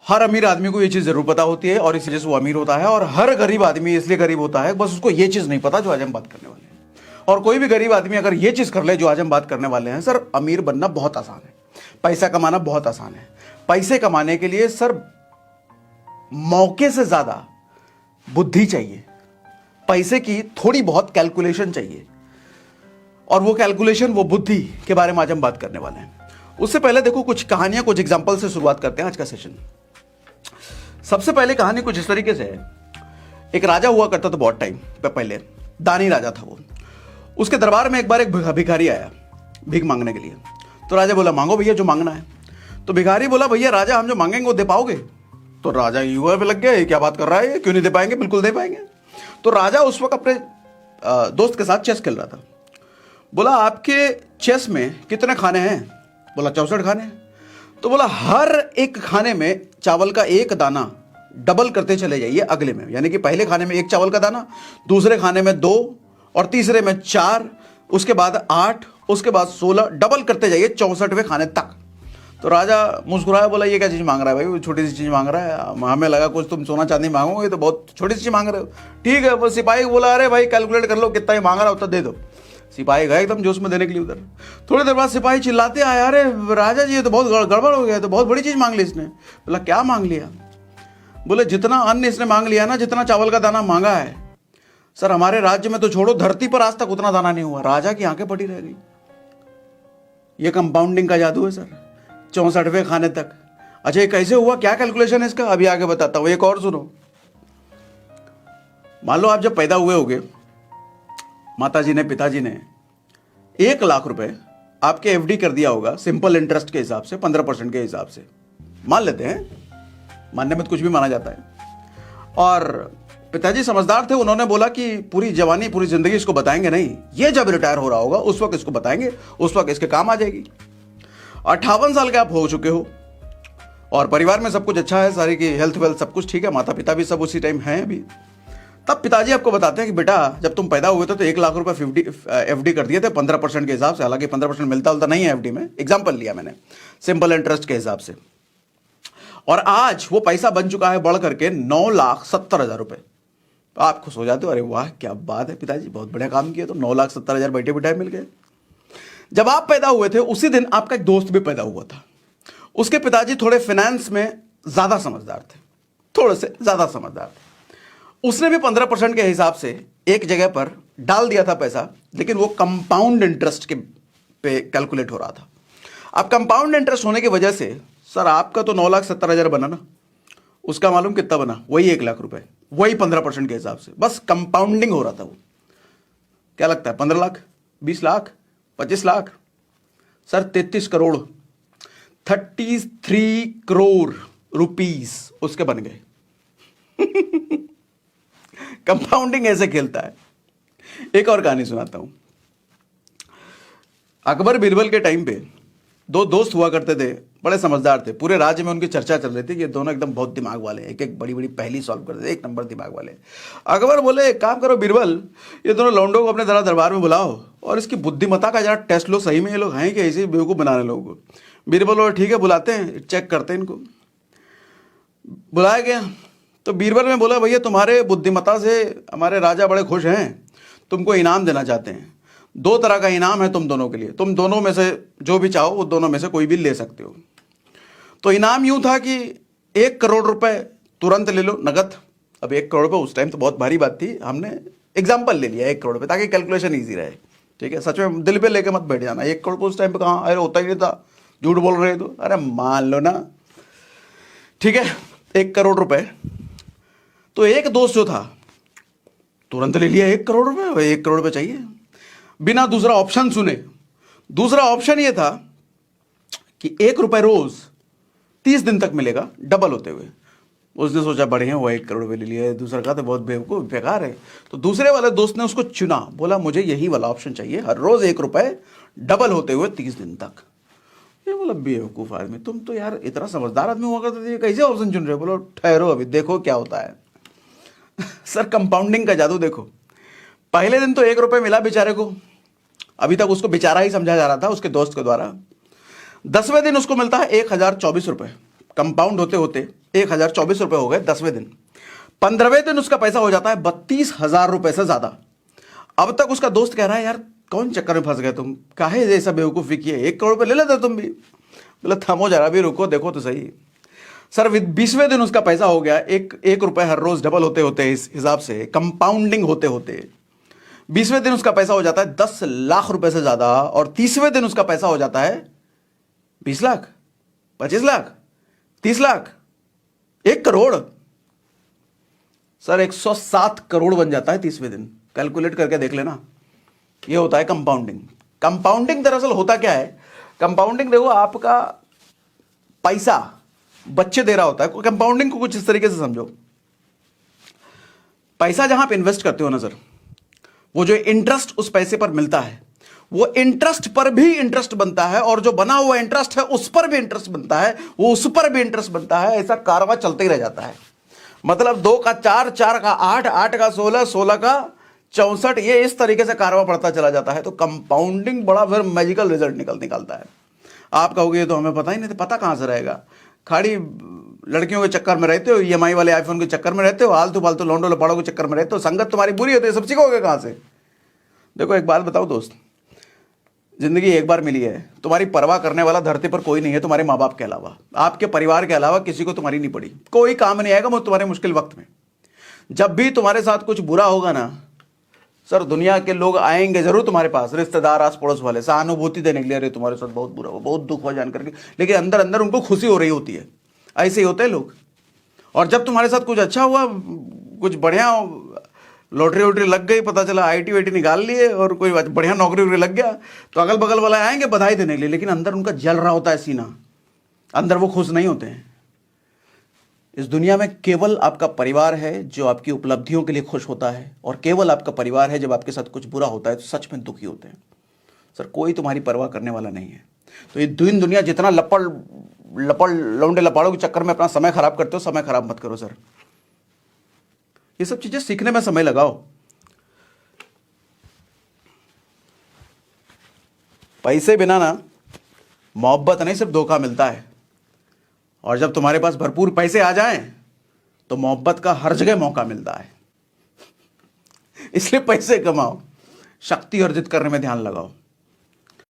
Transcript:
हर अमीर आदमी को ये चीज़ जरूर पता होती है और इस वजह से वो अमीर होता है, और हर गरीब आदमी इसलिए गरीब होता है बस उसको ये चीज़ नहीं पता जो आज हम बात करने वाले हैं। और कोई भी गरीब आदमी अगर ये चीज़ कर ले जो आज हम बात करने वाले हैं, सर अमीर बनना बहुत आसान है, पैसा कमाना बहुत आसान है। पैसे कमाने के लिए सर मौके से ज़्यादा बुद्धि चाहिए, पैसे की थोड़ी बहुत कैलकुलेशन चाहिए, और वो कैलकुलेशन, वो बुद्धि के बारे में आज हम बात करने वाले हैं। उससे पहले देखो कुछ कहानियां, कुछ एग्जाम्पल से शुरुआत करते हैं आज का सेशन। सबसे पहले कहानी कुछ इस तरीके से है। एक राजा हुआ करता था बहुत टाइम पहले, दानी राजा था वो। उसके दरबार में एक बार एक भिखारी आया भीख मांगने के लिए। तो राजा बोला मांगो भैया जो मांगना है। तो भिखारी बोला भैया राजा हम जो मांगेंगे वो दे पाओगे? तो राजा युवा पे लग गया, क्या बात कर रहा है, क्यों नहीं दे पाएंगे, बिल्कुल दे पाएंगे। तो राजा उस वक्त अपने दोस्त के साथ चेस खेल रहा था। बोला आपके चेस में कितने खाने हैं? बोला 64 खाने हैं। तो बोला हर एक खाने में चावल का एक दाना डबल करते चले जाइए अगले में, यानी कि पहले खाने में एक चावल का दाना, दूसरे खाने में 2, और तीसरे में 4, उसके बाद 8, उसके बाद 16, डबल करते जाइए 64वें खाने तक। तो राजा मुस्कुराया, बोला ये क्या चीज़ मांग रहा है भाई, छोटी सी चीज़ मांग रहा है, हमें लगा कुछ तुम सोना चांदी मांगोगे, तो बहुत छोटी सी चीज़ मांग रहे हो। ठीक है। वो सिपाही बोला अरे भाई कैलकुलेट कर लो कितना ही मांग रहा हो, उतना दे दो। सिपाही गए एकदम जोश में देने के लिए उधर। थोड़ी देर बाद सिपाही चिल्लाते आए, अरे राजा जी ये तो बहुत गड़बड़ हो गया, तो बहुत बड़ी चीज़ मांग ली इसने। बोला क्या मांग लिया? बोले जितना अन्न इसने मांग लिया ना, जितना चावल का दाना मांगा है सर, हमारे राज्य में तो छोड़ो, धरती पर आज तक उतना दाना नहीं हुआ। राजा की आंखें फटी रह गई। ये कंपाउंडिंग का जादू है सर, 64वें खाने तक। अच्छा ये कैसे हुआ, क्या कैलकुलेशन है इसका, अभी आगे बताता हूं। एक और सुनो। मान लो आप जब पैदा हुए होगे, माताजी ने, पिताजी ने 1 लाख रुपए आपके एफडी कर दिया होगा, सिंपल इंटरेस्ट के हिसाब से, 15% के हिसाब से मान लेते हैं, मानने में तो कुछ भी माना जाता है। और पिताजी समझदार थे, उन्होंने बोला कि पूरी जवानी पूरी जिंदगी इसको बताएंगे नहीं, ये जब रिटायर हो रहा होगा उस वक्त इसको बताएंगे, उस वक्त इसके काम आ जाएगी। 58 साल के आप हो चुके हो और परिवार में सब कुछ अच्छा है, सारी की हेल्थ वेल्थ सब कुछ ठीक है, माता पिता भी सब उसी टाइम हैं अभी। तब पिताजी आपको बताते हैं कि बेटा जब तुम पैदा हुए थे तो 1 लाख रुपए एफडी कर दिए थे 15% के हिसाब से, हालांकि 15% मिलता जुलता नहीं है एफडी में, एग्जाम्पल लिया मैंने सिंपल इंटरेस्ट के हिसाब से। और आज वो पैसा बन चुका है बढ़ करके 9,70,000 रुपए। तो आप खुश हो जाते हो, अरे वाह क्या बात है पिताजी, बहुत बढ़िया काम किया, तो 9,70,000 बैठे बिठाए मिल गए। जब आप पैदा हुए थे उसी दिन आपका एक दोस्त भी पैदा हुआ था। उसके पिताजी थोड़े फाइनेंस में ज्यादा समझदार थे, थोड़े से ज्यादा समझदार थे। उसने भी 15% के हिसाब से एक जगह पर डाल दिया था पैसा, लेकिन वो कंपाउंड इंटरेस्ट के पे कैलकुलेट हो रहा था। अब कंपाउंड इंटरेस्ट होने की वजह से सर आपका तो 9,70,000 बना ना, उसका मालूम कितना बना, वही 1 लाख रुपए, वही 15% के हिसाब से, बस कंपाउंडिंग हो रहा था वो। क्या लगता है 15 लाख, 20 लाख, 25 लाख? सर 33 करोड़, 33 करोड़ रुपीस उसके बन गए। कंपाउंडिंग ऐसे खेलता है। एक और कहानी सुनाता हूं। अकबर बीरबल के टाइम पे 2 दोस्त हुआ करते थे, बड़े समझदार थे, पूरे राज्य में उनकी चर्चा चल रही थी कि ये दोनों एकदम बहुत दिमाग वाले हैं, एक एक बड़ी बड़ी पहेली सॉल्व करते थे, 1 नंबर दिमाग वाले। अकबर बोले एक काम करो बीरबल, ये दोनों लौंडों को अपने दरबार में बुलाओ और इसकी बुद्धिमत्ता का जरा टेस्ट लो, सही में ये लोग हैं कि ऐसे बेवकूफ़ बनाने लोगों को। बीरबल बोले ठीक है बुलाते हैं, चेक करते हैं इनको। बुलाया गया तो बीरबल ने बोला भैया तुम्हारे बुद्धिमत्ता से हमारे राजा बड़े खुश हैं, तुमको इनाम देना चाहते हैं। 2 तरह का इनाम है तुम दोनों के लिए, तुम दोनों में से जो भी चाहो वो दोनों में से कोई भी ले सकते हो। तो इनाम यूं था कि 1 करोड़ रुपए तुरंत ले लो नगद। अब 1 करोड़ रुपए उस टाइम तो बहुत भारी बात थी, हमने एग्जाम्पल ले लिया 1 करोड़ रुपए ताकि कैलकुलेशन ईजी रहे। ठीक है, सच में दिल पे लेके मत बैठ जाना, 1 करोड़ रुपए उस टाइम पे कहाँ, अरे होता ही नहीं था, झूठ बोल रहे तो, अरे मान लो ना। ठीक है, 1 करोड़ रुपए। तो एक दोस्त जो था तुरंत ले लिया 1 करोड़ रुपए, 1 करोड़ रुपए चाहिए, बिना दूसरा ऑप्शन सुने। दूसरा ऑप्शन ये था कि 1 रुपए रोज 30 दिन तक मिलेगा, डबल होते हुए। उसने सोचा बढ़िया हुआ 1 करोड़ रुपए ले लिया, दूसरा कहा तो बहुत बेवकूफ बेकार है। तो दूसरे वाले दोस्त ने उसको चुना, बोला मुझे यही वाला ऑप्शन चाहिए, हर रोज 1 रुपए डबल होते हुए 30 दिन तक। ये बोला बेवकूफ आदमी, तुम तो यार इतना समझदार आदमी हुआ करते थे, कैसे ऑप्शन चुन रहे हो? बोलो ठहरो अभी देखो क्या होता है। सर कंपाउंडिंग का जादू देखो। पहले दिन तो 1 रुपए मिला बेचारे को, अभी तक उसको बेचारा ही समझा जा रहा था उसके दोस्त के द्वारा। 10वें दिन उसको मिलता है 1,024 रुपए, कंपाउंड होते होते 1,024 रुपए हो गए 10वें दिन। 15वें दिन उसका पैसा हो जाता है 32,000 रुपए से ज्यादा। अब तक उसका दोस्त कह रहा है यार कौन चक्कर में फंस गए तुम, काहे ऐसा बेवकूफी किए, 1 करोड़ रुपए ले लेते तुम भी। बोला थमो जरा भी, रुको देखो तो सही। सर 20वें दिन उसका पैसा हो गया एक रुपए हर रोज डबल होते होते, इस हिसाब से कंपाउंडिंग होते होते 20वें दिन उसका पैसा हो जाता है 10 लाख रुपए से ज्यादा। और 30वें दिन उसका पैसा हो जाता है 20 लाख, 25 लाख, 30 लाख, 1 करोड़। सर 107 करोड़ बन जाता है 30वें दिन। कैलकुलेट करके देख लेना। ये होता है कंपाउंडिंग। कंपाउंडिंग दरअसल होता क्या है, कंपाउंडिंग देखो आपका पैसा बच्चे दे रहा होता है। कंपाउंडिंग को कुछ इस तरीके से समझो, पैसा जहां आप इन्वेस्ट करते हो ना सर, वो जो इंटरेस्ट उस पैसे पर मिलता है, वो इंटरेस्ट पर भी इंटरेस्ट बनता है, और जो बना हुआ इंटरेस्ट है उस पर भी इंटरेस्ट बनता है, वो उस पर भी इंटरेस्ट बनता है। ऐसा कारवा चलते ही रह जाता है। मतलब 2 का 4, 4 का 8, 8 का 16, 16 का 64, ये इस तरीके से कारवा बढ़ता चला जाता है। तो कंपाउंडिंग बड़ा फिर मैजिकल रिजल्ट निकालता है। आप कहोगे ये तो हमें पता ही नहीं, तो पता कहां से रहेगा। खाली लड़कियों के चक्कर में रहते हो, ईएमआई वाले आईफोन के चक्कर में रहते हो, आलतू फालतू लौंडो लपाड़ों के चक्कर में रहते हो, संगत तुम्हारी बुरी होती है, सब सीखोगे कहां से। देखो एक बात बताओ दोस्त, जिंदगी एक बार मिली है, तुम्हारी परवाह करने वाला धरती पर कोई नहीं है तुम्हारे माँ बाप के अलावा, आपके परिवार के अलावा किसी को तुम्हारी नहीं पड़ी। कोई काम नहीं आएगा तुम्हारे मुश्किल वक्त में। जब भी तुम्हारे साथ कुछ बुरा होगा ना सर, दुनिया के लोग आएंगे जरूर तुम्हारे पास, रिश्तेदार, आस पड़ोस वाले, सहानुभूति देने के लिए, अरे तुम्हारे साथ बहुत बुरा हुआ, बहुत दुख हुआ जान करके, लेकिन अंदर अंदर उनको खुशी हो रही होती है। ऐसे ही होते हैं लोग। और जब तुम्हारे साथ कुछ अच्छा हुआ, कुछ बढ़िया, लॉटरी वोटरी लग गई, पता चला आईटी वाईटी निकाल लिए और कोई बढ़िया नौकरी वोकरी लग गया, तो अगल बगल वाले आएंगे बधाई देने के लिए, लेकिन अंदर उनका जल रहा होता है सीना, अंदर वो खुश नहीं होते हैं। इस दुनिया में केवल आपका परिवार है जो आपकी उपलब्धियों के लिए खुश होता है, और केवल आपका परिवार है जब आपके साथ कुछ बुरा होता है तो सच में दुखी होते हैं। सर कोई तुम्हारी परवाह करने वाला नहीं है। तो ये दुनिया जितना लपड़ लौंडे लपाड़ों के चक्कर में अपना समय खराब करते हो, समय खराब मत करो सर। ये सब चीजें सीखने में समय लगाओ। पैसे बिना ना मोहब्बत नहीं, सिर्फ धोखा मिलता है। और जब तुम्हारे पास भरपूर पैसे आ जाएं तो मोहब्बत का हर जगह मौका मिलता है। इसलिए पैसे कमाओ, शक्ति अर्जित करने में ध्यान लगाओ।